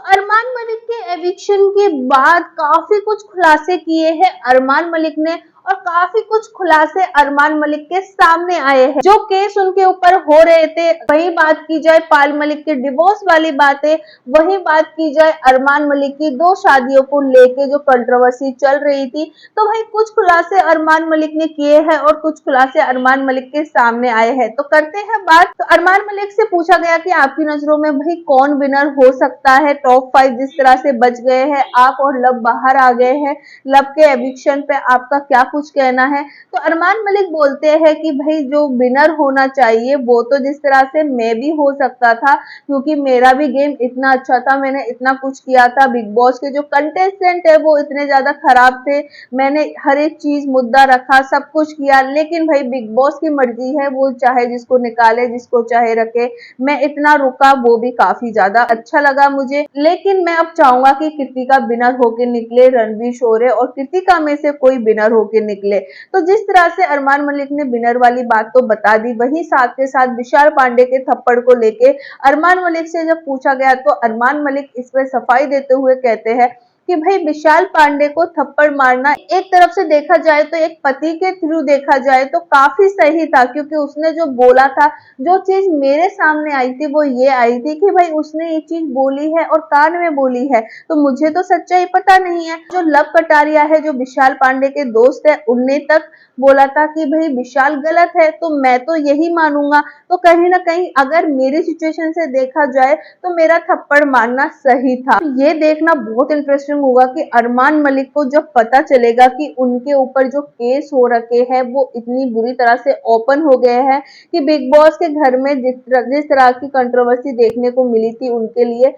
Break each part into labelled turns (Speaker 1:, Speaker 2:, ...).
Speaker 1: अरमान मलिक के एविक्शन के बाद काफी कुछ खुलासे किए हैं अरमान मलिक ने और काफी कुछ खुलासे अरमान मलिक के सामने आए हैं। जो केस उनके ऊपर हो रहे थे, वही बात की जाए पायल मलिक के डिवोर्स वाली बातें, वही बात की जाए अरमान मलिक की 2 शादियों को लेके जो कंट्रोवर्सी चल रही थी, तो भाई कुछ खुलासे अरमान मलिक ने किए हैं और कुछ खुलासे अरमान मलिक के सामने आए हैं। तो करते हैं बात। तो अरमान मलिक से पूछा गया कि आपकी नजरों में भाई कौन विनर हो सकता है, टॉप 5 जिस तरह से बच गए हैं आप और लब बाहर आ गए हैं, लब के एविक्शन पे आपका क्या कुछ कहना है। तो अरमान मलिक बोलते हैं कि भाई जो विनर होना चाहिए वो तो जिस तरह से मैं भी हो सकता था, क्योंकि मेरा भी गेम इतना अच्छा था, मैंने इतना कुछ किया था, बिग बॉस के जो कंटेस्टेंट है वो इतने ज्यादा खराब थे, मैंने हर एक चीज मुद्दा रखा, सब कुछ किया, लेकिन भाई बिग बॉस की मर्जी है, वो चाहे जिसको निकाले जिसको चाहे रखे, मैं इतना रुका वो भी काफी ज्यादा अच्छा लगा मुझे। लेकिन मैं अब चाहूंगा कि कृतिका विनर होके निकले, रणवीर शोरे और कृतिका में से कोई विनर होके निकले। तो जिस तरह से अरमान मलिक ने विनर वाली बात तो बता दी, वही साथ के साथ विशाल पांडे के थप्पड़ को लेके अरमान मलिक से जब पूछा गया तो अरमान मलिक इस पर सफाई देते हुए कहते हैं कि भाई विशाल पांडे को थप्पड़ मारना एक तरफ से देखा जाए तो एक पति के थ्रू देखा जाए तो काफी सही था, क्योंकि उसने जो बोला था, जो चीज मेरे सामने आई थी वो ये आई थी कि भाई उसने ये चीज बोली है और कान में बोली है, तो मुझे तो सच्चाई पता नहीं है। जो लव कटारिया है, जो विशाल पांडे के दोस्त है, उनने तक बोला था कि भाई विशाल गलत है, तो मैं तो यही मानूंगा। तो कहीं ना कहीं अगर मेरी सिचुएशन से देखा जाए तो मेरा थप्पड़ मारना सही था। ये देखना बहुत इंटरेस्टिंग होगा कि अरमान मलिक को जब पता चलेगा कि उनके ऊपर जो केस हो रखे हैं वो इतनी बुरी तरह से ओपन हो गए हैं कि बिग बॉस के घर में जिस तरह की कंट्रोवर्सी देखने को मिली थी उनके लिए,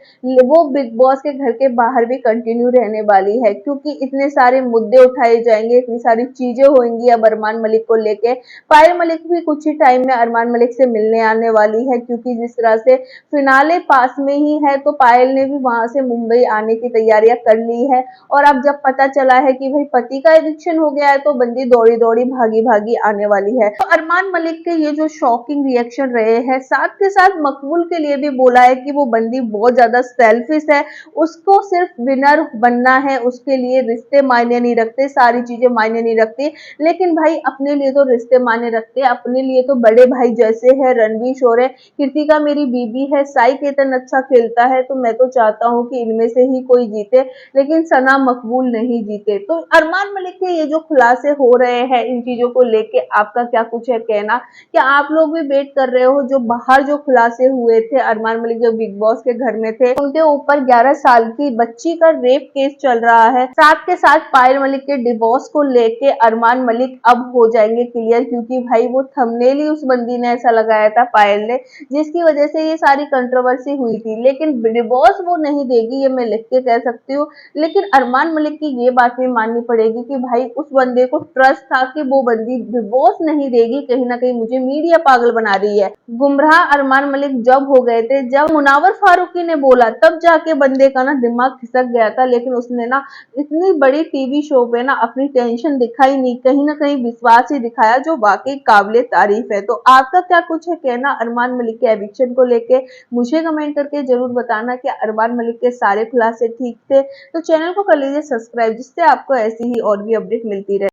Speaker 1: वो बिग बॉस के घर के बाहर भी कंटिन्यू रहने वाली है, क्योंकि इतने सारे मुद्दे उठाए जाएंगे, इतनी सारी चीजें होंगी अब अरमान मलिक को लेके। पायल मलिक भी कुछ ही टाइम में अरमान मलिक से मिलने आने वाली है, क्योंकि जिस तरह से फिनाले पास में ही है तो पायल ने भी वहां से मुंबई आने की तैयारियां कर ली है। और अब जब पता चला है कि भाई पति का एविक्शन हो गया है तो बंदी दौड़ी दौड़ी भागी भागी आने वाली है। तो अरमान मलिक के ये जो शॉकिंग रिएक्शन रहे हैं, साथ के साथ मकबूल के लिए भी बोला है कि वो बंदी बहुत ज्यादा सेल्फिश है, उसको सिर्फ विनर बनना है, उसके लिए रिश्ते मायने नहीं रखते, सारी चीजें मायने नहीं रखती। लेकिन भाई अपने लिए तो रिश्ते मायने रखते हैं, अपने लिए तो बड़े भाई जैसे है रणवीर शोरे, कृतिका मेरी बीबी है, साई केतन अच्छा खेलता है, तो मैं तो चाहता हूँ कि इनमें से ही कोई जीते, लेकिन सना मकबूल नहीं जीते। तो अरमान मलिक के ये जो खुलासे हो रहे हैं, इन चीजों को लेके आपका क्या कुछ है कहना? क्या आप लोग भी वेट कर रहे हो जो बाहर जो खुलासे हुए थे, अरमान मलिक जो बिग बॉस के घर में थे, उनके ऊपर 11 साल की बच्ची का रेप केस चल रहा है, साथ के साथ पायल मलिक के डिवोर्स को लेके अरमान मलिक अब हो जाएंगे क्लियर, क्योंकि भाई वो थंबनेल ही उस बंदी ने ऐसा लगाया था पायल ने, जिसकी वजह से ये सारी कंट्रोवर्सी हुई थी। लेकिन डिवोर्स वो नहीं देगी, ये मैं लिख के कह सकती हूँ। लेकिन अरमान मलिक की ये बात भी माननी पड़ेगी कि भाई उस बंदे को ट्रस्ट था कि वो बंदी डिवोर्स नहीं देगी, कहीं ना कहीं मुझे मीडिया पागल बना रही है। गुमराह अरमान मलिक जब हो गए थे, जब मुनावर फारूकी ने बोला तब जाके बंदे का ना दिमाग खिसक गया था, लेकिन उसने ना इतनी बड़ी टीवी शो पे ना अपनी टेंशन दिखाई नहीं, कहीं ना कहीं विश्वास ही दिखाया, जो वाकई काबिले तारीफ है। तो आपका क्या कुछ है कहना अरमान मलिक के एविक्शन को लेके? मुझे कमेंट करके जरूर बताना कि अरमान मलिक के सारे खुलासे ठीक थे। तो चैनल को कर लीजिए सब्सक्राइब, जिससे आपको ऐसी ही और भी अपडेट मिलती रहे।